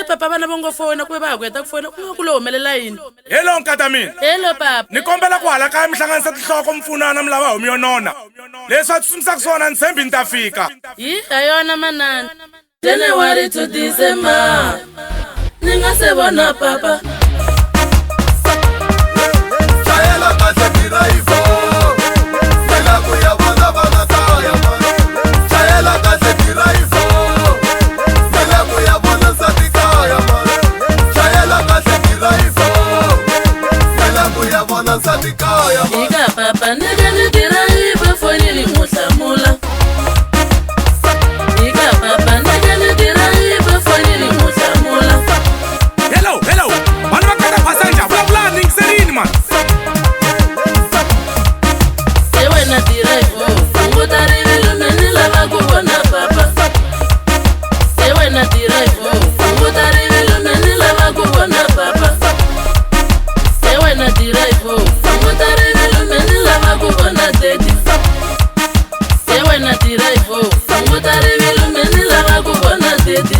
papa vana va ngo fona ku ve va ha ku heta ku fona ku lo humelela yini. Hello nkata mina. Hello papa. Ni kombela ku hala kaya mi hlanganisa tinhloko mpfunana mi lava humi yo nona. Leswi a tsutsumisaka swona ni tshembi ni ta fika. Hi yona manana. January to December. Ni nga se vona papa. Chayela kahle dirayivho. Phela ku ya vona vana kaya mani. Chayela kahle dirayivho. Phela ku ya vona nsati kaya mani. Chayela kahle dirayivho. Phela ku ya vona nsati kaya mani. Ika papa ni ke ni dirayivho foni ni muhlamula. Ika papa ni ke ni dirayivho foni ni muhlamula. Hello. Vanhu va kata passenger vulavula ni ngiserini man. Se wena dirayivho hunguta rivilo meni lava ku vona papa. Se wena dirayivho hunguta rivilo meni lava ku vona papa. Se wena dirayivho hunguta rivilo meni lava ku vona daddy. Se wena dirayivho hunguta rivilo meni lava ku vona daddy.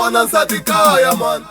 vona nsati kaya mani